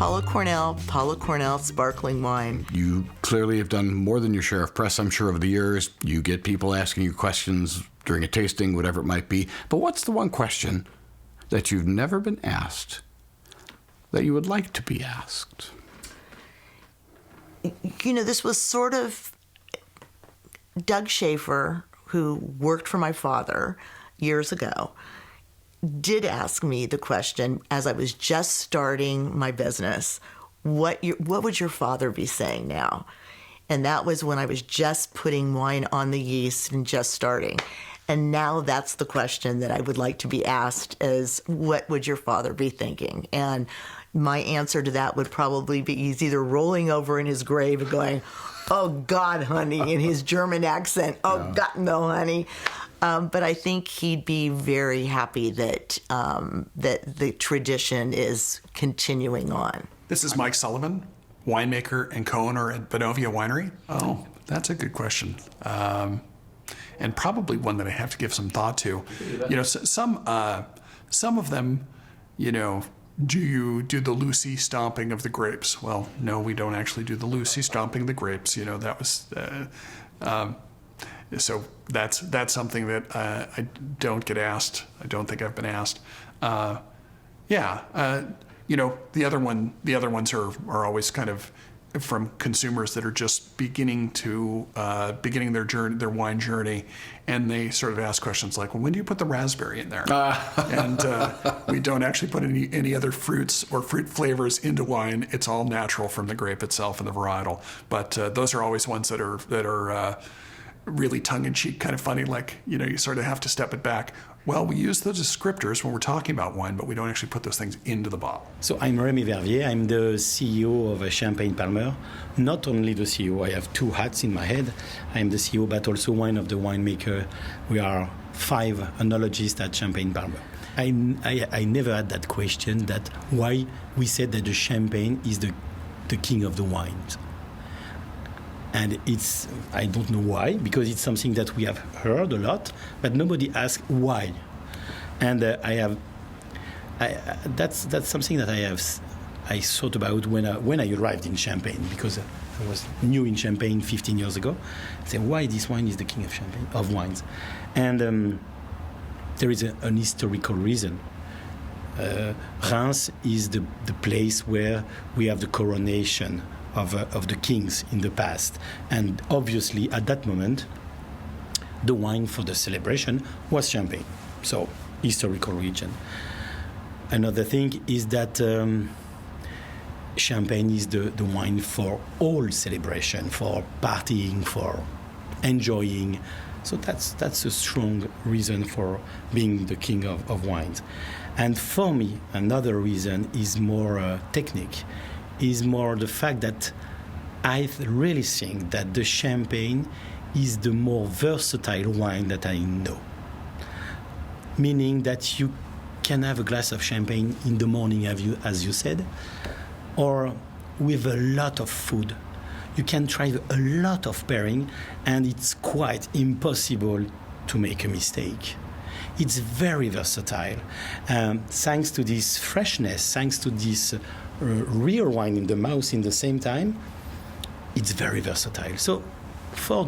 Paula Kornell sparkling wine. You clearly have done more than your share of press, I'm sure, over the years. You get people asking you questions during a tasting, whatever it might be. But what's the one question that you've never been asked that you would like to be asked? You know, this was sort of Doug Schaefer, who worked for my father years ago, did ask me the question as I was just starting my business, what would your father be saying now? And that was when I was just putting wine on the yeast and just starting. And now that's the question that I would like to be asked is, what would your father be thinking? And my answer to that would probably be he's either rolling over in his grave and going, "Oh, God, honey," in his German accent, "Oh, God, no, honey." But I think he'd be very happy that that the tradition is continuing on. This is Mike Sullivan, winemaker and co-owner at Benovia Winery. Oh, that's a good question. And probably one that I have to give some thought to. You know, some of them, you know, do you do the Lucy stomping of the grapes? Well, no, we don't actually do the Lucy stomping of the grapes. You know, that was, so that's something that I don't get asked. I don't think I've been asked. You know, the other ones are always kind of from consumers that are just beginning their journey, their wine journey, and they sort of ask questions like, "Well, when do you put the raspberry in there?" And we don't actually put any other fruits or fruit flavors into wine. It's all natural from the grape itself and the varietal. But those are always ones that are really tongue-in-cheek, kind of funny. Like, you know, you sort of have to step it back. Well, we use those descriptors when we're talking about wine, but we don't actually put those things into the bottle. So I'm Rémi Vervier. I'm the CEO of Champagne-Palmer. Not only the CEO, I have two hats in my head. I'm the CEO, but also one of the winemaker. We are 5 enologists at Champagne-Palmer. I never had that question that why we said that the champagne is the king of the wines. And I don't know why, because it's something that we have heard a lot, but nobody asked why. And that's something that I thought about when I arrived in Champagne, because I was new in Champagne 15 years ago. I said, why this wine is the king of Champagne, of wines? And there is an historical reason. Reims is the place where we have the coronation of the kings in the past. And obviously, at that moment, the wine for the celebration was champagne. So, historical region. Another thing is that champagne is the wine for all celebration, for partying, for enjoying. So that's a strong reason for being the king of wines. And for me, another reason is more technique. Is more the fact that I really think that the champagne is the more versatile wine that I know. Meaning that you can have a glass of champagne in the morning, as you said, or with a lot of food. You can try a lot of pairing, and it's quite impossible to make a mistake. It's very versatile. Thanks to this freshness, thanks to this real wine in the mouth in the same time, it's very versatile. So for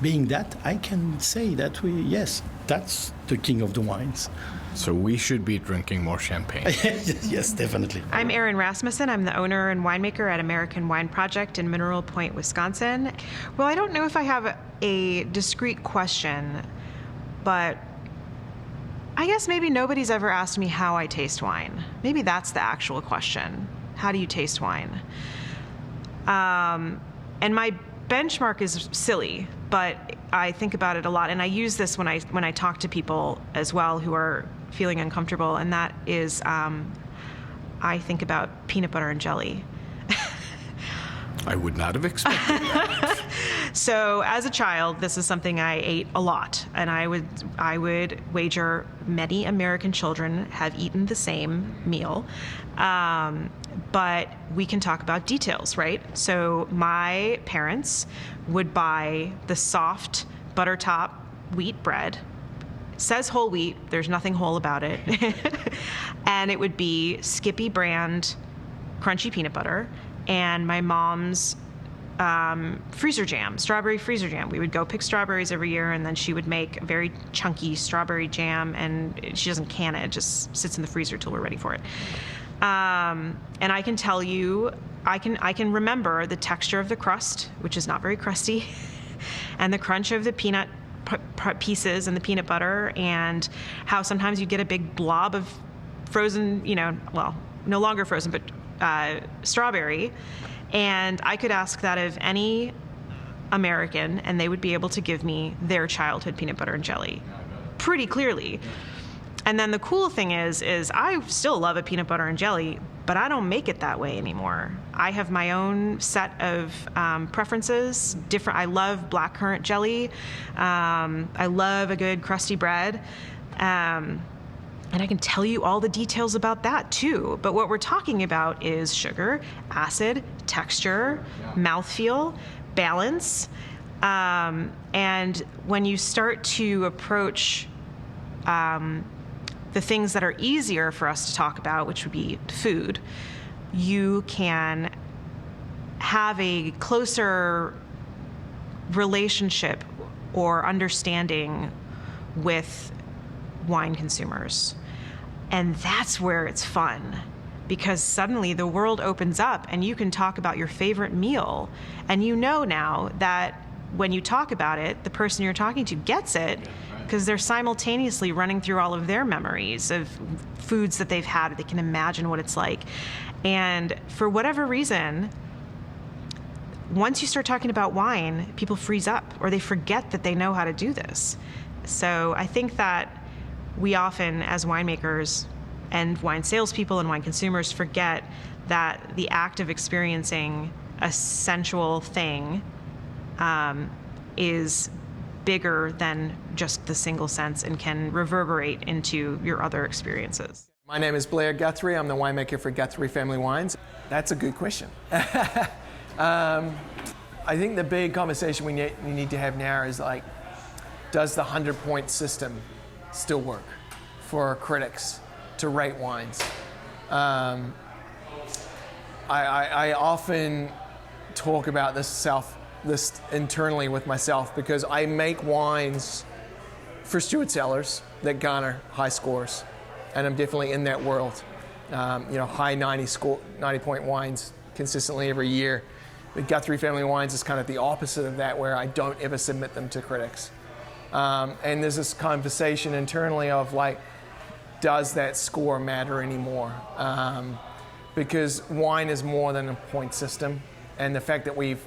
being that, I can say that yes, that's the king of the wines. So we should be drinking more champagne. Yes, definitely. I'm Erin Rasmussen. I'm the owner and winemaker at American Wine Project in Mineral Point, Wisconsin. Well, I don't know if I have a discrete question, but I guess maybe nobody's ever asked me how I taste wine. Maybe that's the actual question. How do you taste wine? And my benchmark is silly, but I think about it a lot, and I use this when I talk to people as well who are feeling uncomfortable, and that is I think about peanut butter and jelly. I would not have expected that. So as a child, this is something I ate a lot, and I would wager many American children have eaten the same meal. But we can talk about details, right? So my parents would buy the soft butter top wheat bread. It says whole wheat, there's nothing whole about it. And it would be Skippy brand crunchy peanut butter, and my mom's freezer jam, strawberry freezer jam. We would go pick strawberries every year, and then she would make a very chunky strawberry jam, and she doesn't can it just sits in the freezer till we're ready for it. And I can tell you, I can remember the texture of the crust, which is not very crusty, and the crunch of the peanut pieces and the peanut butter, and how sometimes you get a big blob of frozen, well, no longer frozen, but strawberry. And I could ask that of any American, and they would be able to give me their childhood peanut butter and jelly pretty clearly. And then the cool thing is I still love a peanut butter and jelly, but I don't make it that way anymore. I have my own set of preferences. I love blackcurrant jelly. I love a good crusty bread. And I can tell you all the details about that too. But what we're talking about is sugar, acid, texture, mouthfeel, balance. And when you start to approach the things that are easier for us to talk about, which would be food, you can have a closer relationship or understanding with wine consumers. And that's where it's fun, because suddenly the world opens up and you can talk about your favorite meal, and you know now that when you talk about it, the person you're talking to gets it, because they're simultaneously running through all of their memories of foods that they've had. They can imagine what it's like. And for whatever reason, once you start talking about wine, people freeze up, or they forget that they know how to do this. So I think that we often, as winemakers and wine salespeople and wine consumers, forget that the act of experiencing a sensual thing is bigger than just the single sense and can reverberate into your other experiences. My name is Blair Guthrie. I'm the winemaker for Guthrie Family Wines. That's a good question. I think the big conversation we need to have now is like, does the 100-point system still work for critics to rate wines? I often talk about this internally with myself, because I make wines for steward sellers that garner high scores, and I'm definitely in that world. High 90-point wines consistently every year. The Guthrie Family Wines is kind of the opposite of that, where I don't ever submit them to critics. And there's this conversation internally of like, does that score matter anymore? Because wine is more than a point system, and the fact that we've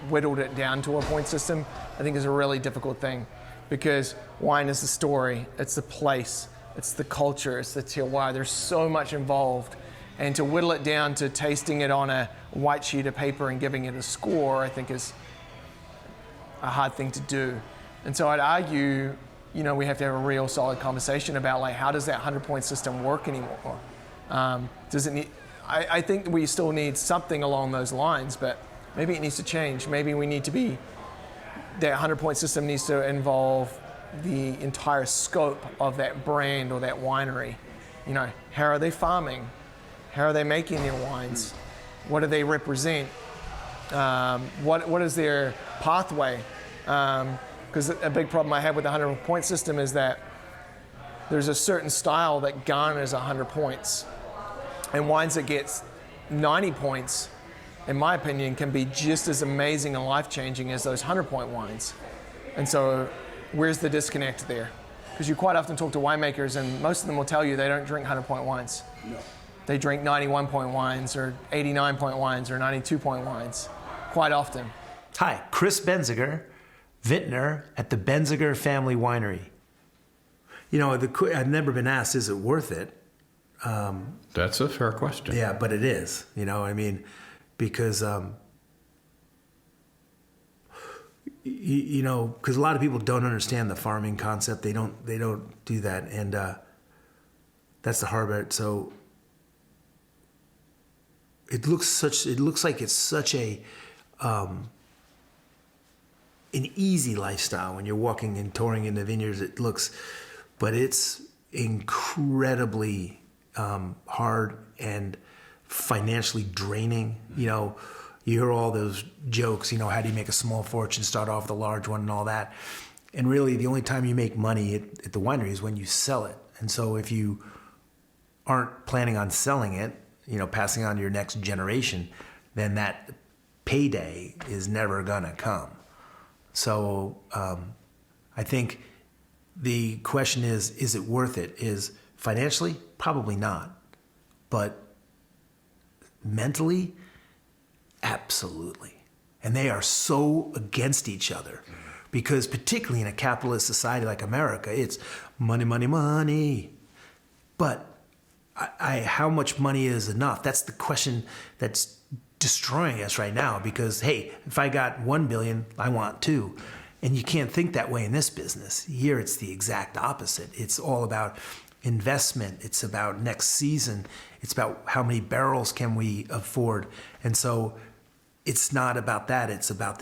whittled it down to a point system, I think is a really difficult thing, because wine is the story, it's the place, it's the culture, it's the terroir. There's so much involved, and to whittle it down to tasting it on a white sheet of paper and giving it a score, I think is a hard thing to do. And so I'd argue, we have to have a real solid conversation about like, how does that 100-point system work anymore? Does it need? I think we still need something along those lines, but maybe it needs to change. Maybe we need to be, that 100-point system needs to involve the entire scope of that brand or that winery. How are they farming? How are they making their wines? What do they represent? What is their pathway? Because a big problem I have with the 100-point system is that there's a certain style that garners 100 points. And wines that get 90 points, in my opinion, can be just as amazing and life-changing as those 100-point wines. And so where's the disconnect there? Because you quite often talk to winemakers, and most of them will tell you they don't drink 100-point wines. No. They drink 91-point wines or 89-point wines or 92-point wines quite often. Hi, Chris Benziger, vintner at the Benziger Family Winery. I've never been asked, is it worth it? That's a fair question. Yeah, but it is, because, because a lot of people don't understand the farming concept. They don't do that. And that's the hard part. So it looks like it's such an easy lifestyle when you're walking and touring in the vineyards. But it's incredibly hard and financially draining. You know, you hear all those jokes, you know, how do you make a small fortune, start off with a large one and all that. And really the only time you make money at the winery is when you sell it. And so if you aren't planning on selling it, you know, passing on to your next generation, then that payday is never gonna come. So I think the question is it worth it? Is financially? Probably not. But mentally, absolutely. And they are so against each other because particularly in a capitalist society like America, it's money, money, money. But how much money is enough? That's the question that's destroying us right now because, hey, if I got 1 billion, I want 2. And you can't think that way in this business. Here, it's the exact opposite. It's all about investment. It's about next season. It's about how many barrels can we afford. And so it's not about that. It's about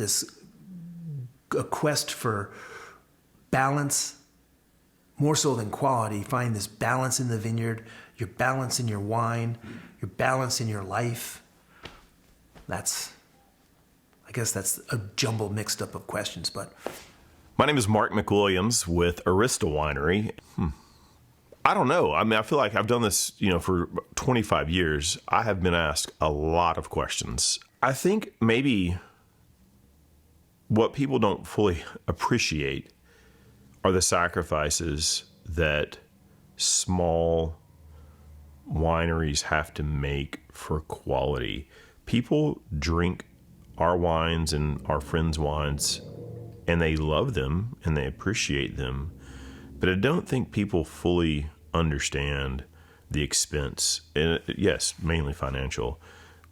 a quest for balance, more so than quality. Find this balance in the vineyard, your balance in your wine, your balance in your life. I guess that's a jumble mixed up of questions, but. My name is Mark McWilliams with Arista Winery. I don't know. I mean, I feel like I've done this, you know, for 25 years. I have been asked a lot of questions. I think maybe what people don't fully appreciate are the sacrifices that small wineries have to make for quality. People drink our wines and our friends' wines, and they love them and they appreciate them. But I don't think people fully understand the expense. And yes, mainly financial,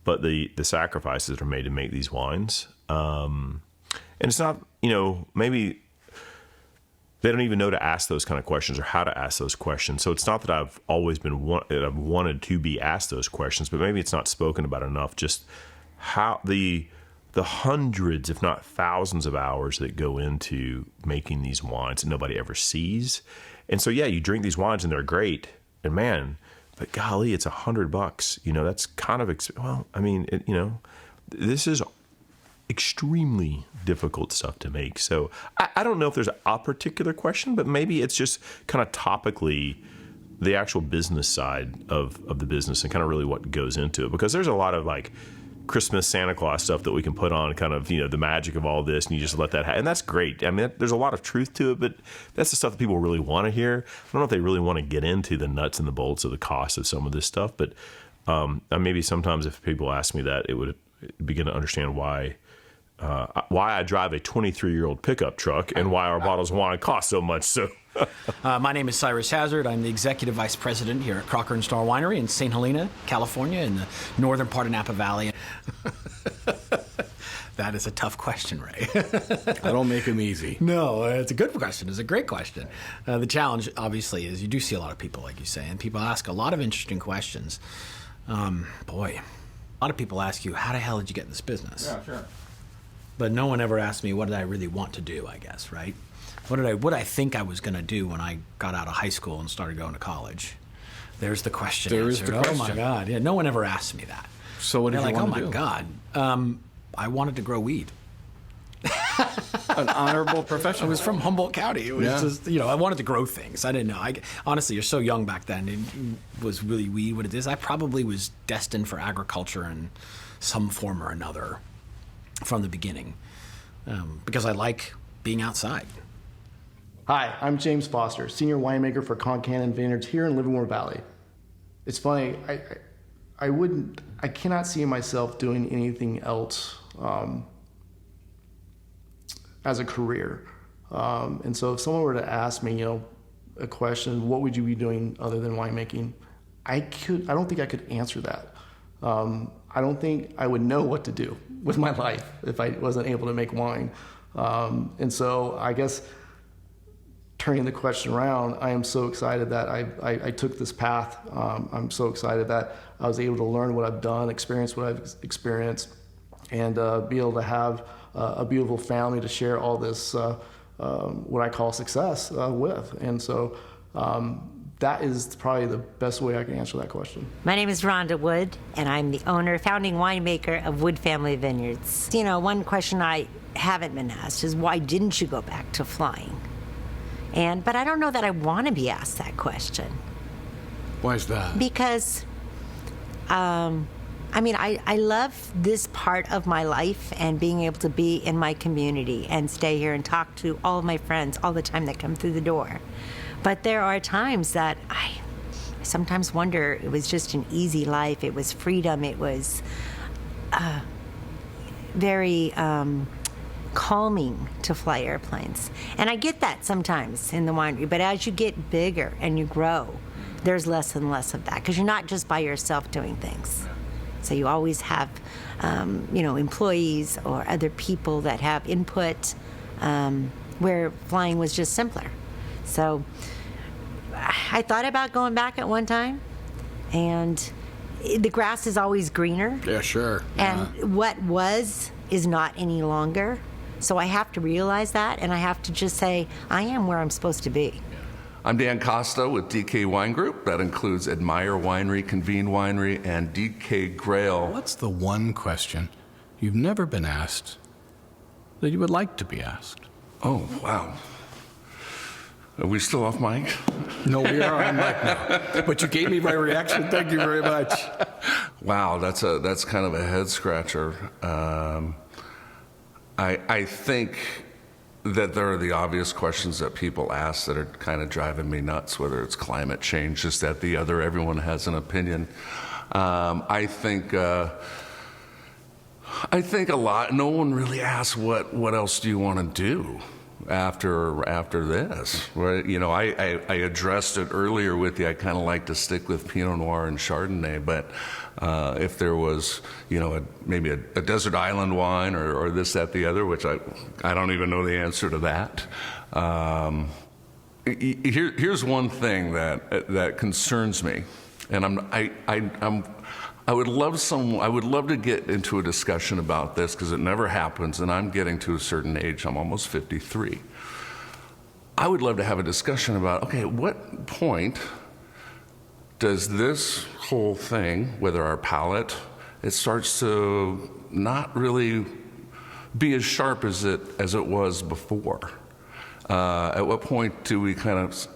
but the sacrifices that are made to make these wines. And it's not, you know, maybe they don't even know to ask those kind of questions or how to ask those questions. So it's not that I've always I've wanted to be asked those questions, but maybe it's not spoken about enough. Just how the hundreds, if not thousands of hours that go into making these wines that nobody ever sees. And so, yeah, you drink these wines and they're great, and man, but golly, it's $100. You know, that's kind of, well, I mean, you know, this is extremely difficult stuff to make. So I don't know if there's a particular question, but maybe it's just kind of topically the actual business side of the business and kind of really what goes into it. Because there's a lot of like Christmas Santa Claus stuff that we can put on, kind of, you know, the magic of all this, and you just let that happen. And that's great. I mean, there's a lot of truth to it, but that's the stuff that people really want to hear. I don't know if they really want to get into the nuts and the bolts of the cost of some of this stuff, but maybe sometimes if people ask me that, it would begin to understand why I drive a 23-year-old pickup truck and why our bottles of wine cost so much. So, my name is Cyrus Hazzard. I'm the executive vice president here at Crocker and Starr Winery in St. Helena, California, in the northern part of Napa Valley. That is a tough question, Ray. I don't make them easy. No, it's a good question. It's a great question. The challenge, obviously, is you do see a lot of people, like you say, and people ask a lot of interesting questions. Boy, a lot of people ask you, how the hell did you get in this business? Yeah, sure. But no one ever asked me, what did I really want to do, I guess, right? What did I think I was going to do when I got out of high school and started going to college? There's the question. There is answered. the question. Oh, my God. Yeah, no one ever asked me that. So what did you want to do? Oh, my God. I wanted to grow weed. An honorable profession. I was from Humboldt County. It was Yeah. just, you know, I wanted to grow things. I didn't know. Honestly, you're so young back then. It was really weed what it is. I probably was destined for agriculture in some form or another from the beginning because I like being outside. Hi, I'm James Foster, senior winemaker for Concannon Vineyards here in Livermore Valley. It's funny, I cannot see myself doing anything else as a career. And so if someone were to ask me, you know, a question, what would you be doing other than winemaking? I don't think I could answer that. I don't think I would know what to do with my life if I wasn't able to make wine. And so I guess turning the question around, I am so excited that I took this path. I'm so excited that I was able to learn what I've done, experience what I've experienced, and be able to have a beautiful family to share all this, what I call success with. And so that is probably the best way I can answer that question. My name is Rhonda Wood, and I'm the owner, founding winemaker of Wood Family Vineyards. You know, one question I haven't been asked is, why didn't you go back to flying? But I don't know that I want to be asked that question. Why is that? Because, I love this part of my life and being able to be in my community and stay here and talk to all of my friends all the time that come through the door. But there are times that I sometimes wonder, it was just an easy life. It was freedom. It was very calming to fly airplanes. And I get that sometimes in the winery, but as you get bigger and you grow, there's less and less of that, because you're not just by yourself doing things. So you always have, employees or other people that have input, where flying was just simpler. So I thought about going back at one time, and the grass is always greener. Yeah, sure. And what was is not any longer. So I have to realize that, and I have to just say, I am where I'm supposed to be. I'm Dan Costa with DK Wine Group. That includes Admire Winery, Convene Winery, and DK Grail. What's the one question you've never been asked that you would like to be asked? Oh, wow. Are we still off mic? No, we are on mic now. But you gave me my reaction. Thank you very much. Wow, that's kind of a head scratcher. I think that there are the obvious questions that people ask that are kind of driving me nuts, whether it's climate change, this, that, the other. Everyone has an opinion. I think a lot. No one really asks what else do you want to do after this, right? You know, I addressed it earlier with you. I kind of like to stick with Pinot Noir and Chardonnay, but if there was, maybe a desert island wine or this, that, the other, which I don't even know the answer to that. Here's one thing that concerns me, and I would love to get into a discussion about this, because it never happens, and I'm getting to a certain age. I'm almost 53. I would love to have a discussion about, okay, at what point does this whole thing, whether our palate, it starts to not really be as sharp as it was before? At what point do we kind of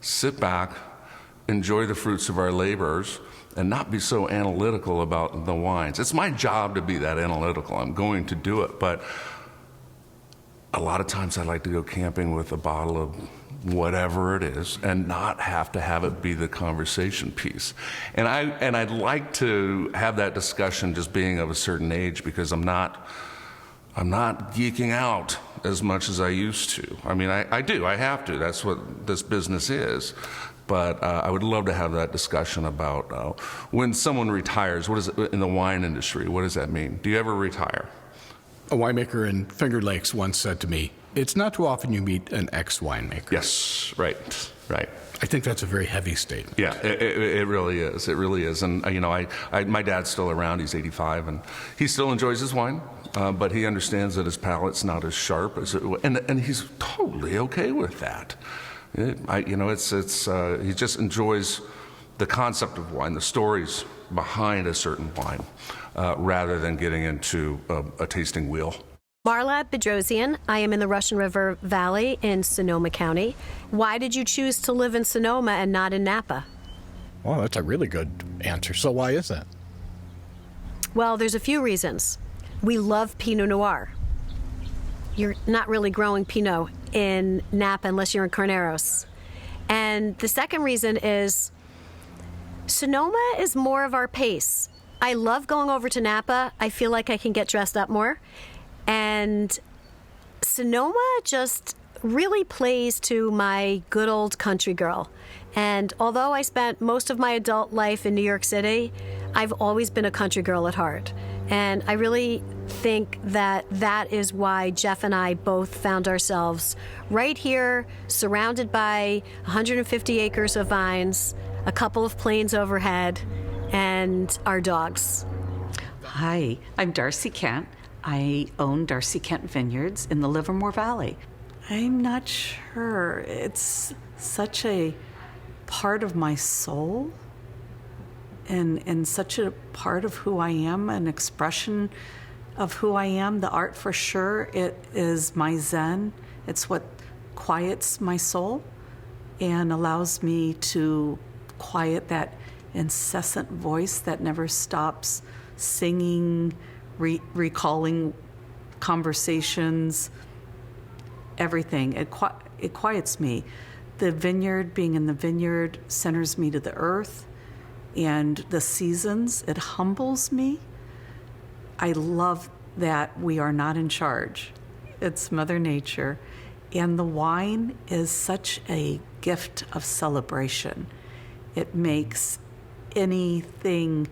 sit back, enjoy the fruits of our labors, and not be so analytical about the wines? It's my job to be that analytical. I'm going to do it, but a lot of times I like to go camping with a bottle of whatever it is and not have to have it be the conversation piece. And I'd like to have that discussion just being of a certain age, because I'm not geeking out as much as I used to. I mean, I do. I have to. That's what this business is. But I would love to have that discussion about when someone retires, what is it in the wine industry? What does that mean? Do you ever retire? A winemaker in Finger Lakes once said to me, "It's not too often you meet an ex-winemaker." Yes, right. I think that's a very heavy statement. Yeah, it really is. It really is. And my dad's still around. He's 85, and he still enjoys his wine, but he understands that his palate's not as sharp as and he's totally okay with that. He just enjoys the concept of wine, the stories behind a certain wine, rather than getting into a tasting wheel. Marla Bedrosian. I am in the Russian River Valley in Sonoma County. Why did you choose to live in Sonoma and not in Napa? Well, that's a really good answer. So why is that? Well, there's a few reasons. We love Pinot Noir. You're not really growing Pinot in Napa unless you're in Carneros. And the second reason is Sonoma is more of our pace. I love going over to Napa. I feel like I can get dressed up more. And Sonoma just really plays to my good old country girl. And although I spent most of my adult life in New York City, I've always been a country girl at heart. And I really think that is why Jeff and I both found ourselves right here, surrounded by 150 acres of vines, a couple of planes overhead, and our dogs. Hi, I'm Darcy Kent. I own Darcy Kent Vineyards in the Livermore Valley. I'm not sure. It's such a part of my soul and such a part of who I am, an expression of who I am. The art, for sure, it is my zen. It's what quiets my soul and allows me to quiet that incessant voice that never stops singing, recalling conversations, everything. It quiets me. The vineyard, being in the vineyard, centers me to the earth and the seasons. It humbles me. I love that we are not in charge. It's Mother Nature. And the wine is such a gift of celebration. It makes anything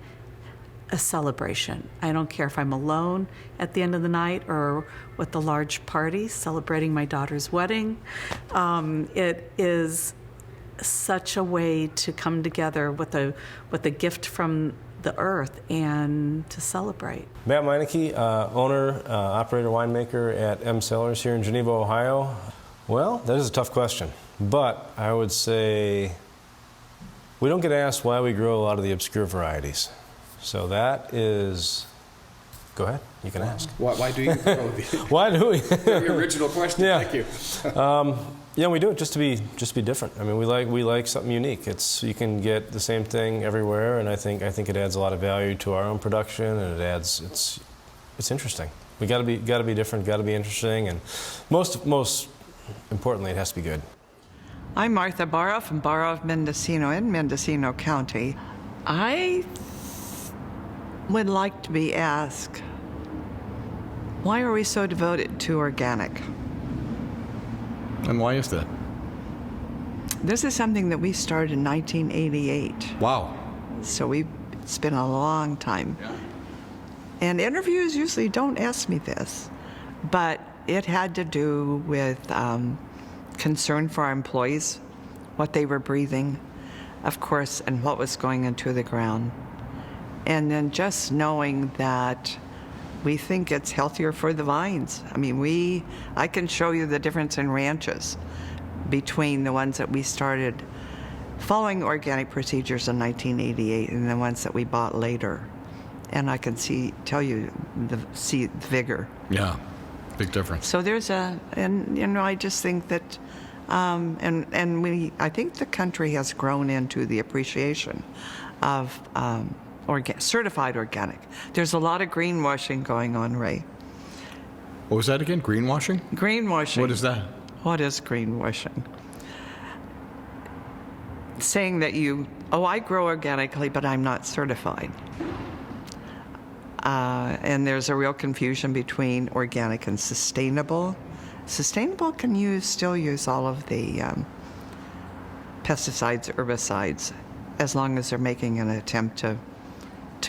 a celebration. I don't care if I'm alone at the end of the night or with a large party celebrating my daughter's wedding. It is such a way to come together with a gift from the earth and to celebrate. Matt Meineke, owner, operator, winemaker at M Cellars here in Geneva, Ohio. Well, that is a tough question, but I would say we don't get asked why we grow a lot of the obscure varieties. So that is, go ahead, you can ask. Why do you grow Why do we? The original question, yeah. Thank you. Yeah, we do it just to be different. I mean, we like something unique. You can get the same thing everywhere, and I think it adds a lot of value to our own production, and it's interesting. We got to be different, got to be interesting, and most importantly, it has to be good. I'm Martha Barra from Barra of Mendocino in Mendocino County. I would like to be asked, why are we so devoted to organic? And why is that? This is something that we started in 1988. Wow. So it's been a long time. Yeah. And interviews usually don't ask me this, but it had to do with concern for our employees, what they were breathing, of course, and what was going into the ground. And then just knowing that we think it's healthier for the vines. I mean, I can show you the difference in ranches between the ones that we started following organic procedures in 1988 and the ones that we bought later. And I can tell you the vigor. Yeah, big difference. So there's I just think that, I think the country has grown into the appreciation of certified organic. There's a lot of greenwashing going on, Ray. What was that again? Greenwashing? Greenwashing. What is that? What is greenwashing? Saying that I grow organically, but I'm not certified. And there's a real confusion between organic and sustainable. Sustainable can still use all of the pesticides, herbicides, as long as they're making an attempt to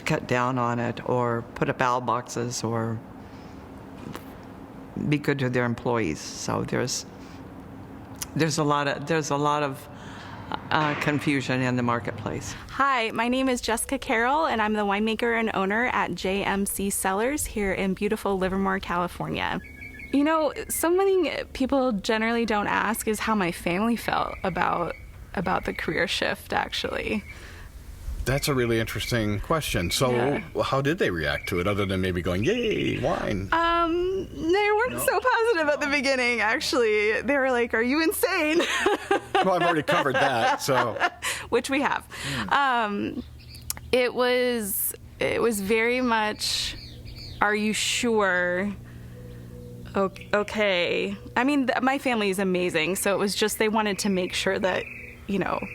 cut down on it or put up owl boxes or be good to their employees. So there's a lot of confusion in the marketplace. Hi, my name is Jessica Carroll, and I'm the winemaker and owner at JMC Cellars here in beautiful Livermore, California. You know, something people generally don't ask is how my family felt about the career shift, actually. That's a really interesting question. So How did they react to it, other than maybe going, yay, wine? They weren't so positive at the beginning, actually. They were like, are you insane? Well, I've already covered that, so. Which we have. It was very much, are you sure? Okay. I mean, my family is amazing, so it was just they wanted to make sure that,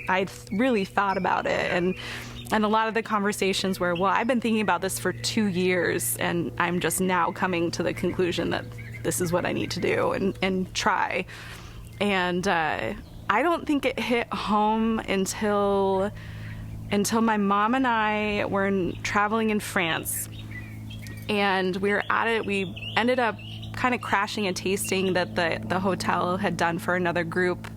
I'd really thought about it. And a lot of the conversations were, well, I've been thinking about this for 2 years, and I'm just now coming to the conclusion that this is what I need to do and try. And I don't think it hit home until my mom and I were traveling in France. And we were at it. We ended up kind of crashing a tasting that the hotel had done for another group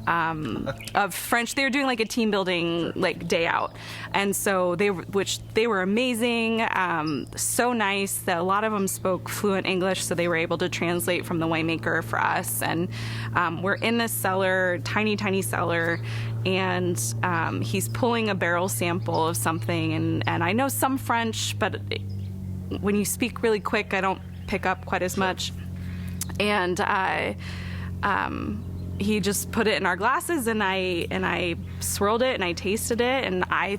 of French. They were doing like a team building day out, and so they were amazing, so nice that a lot of them spoke fluent English, so they were able to translate from the winemaker for us. And we're in this cellar, tiny cellar, and he's pulling a barrel sample of something, and I know some French, but when you speak really quick, I don't pick up quite as much. And he just put it in our glasses, and I swirled it and I tasted it, and I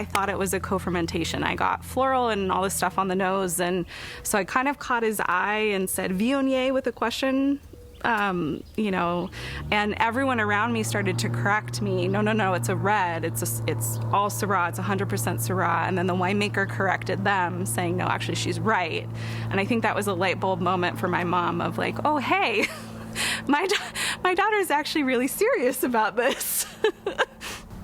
thought it was a co-fermentation. I got floral and all this stuff on the nose, and so I kind of caught his eye and said Viognier with a question. You know, and everyone around me started to correct me. No, it's a red. It's all Syrah. It's 100% Syrah. And then the winemaker corrected them, saying, no, actually, she's right. And I think that was a light bulb moment for my mom of like, oh, hey, my daughter is actually really serious about this.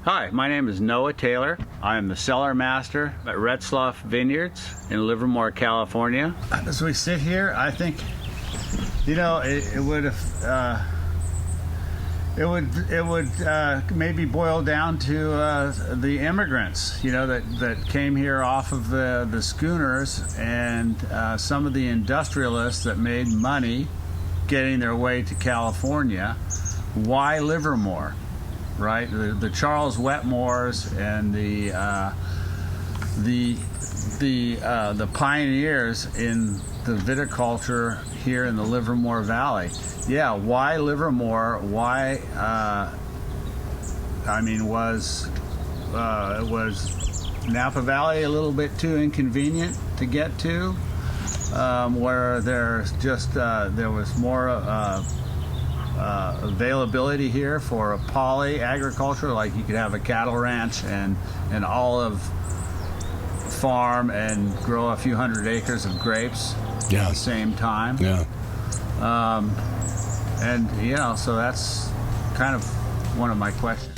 Hi, my name is Noah Taylor. I am the cellar master at Retzloff Vineyards in Livermore, California. As we sit here, I think, you know, it would maybe boil down to the immigrants, you know, that came here off of the schooners, and some of the industrialists that made money getting their way to California. Why Livermore, right? The Charles Wetmores and the pioneers in the viticulture here in the Livermore Valley. Yeah, why Livermore? Why? Was Napa Valley a little bit too inconvenient to get to? Where there was more availability here for a poly agriculture, like you could have a cattle ranch and an olive farm and grow a few hundred acres of grapes at the same time. Yeah. And, you know, so that's kind of one of my questions.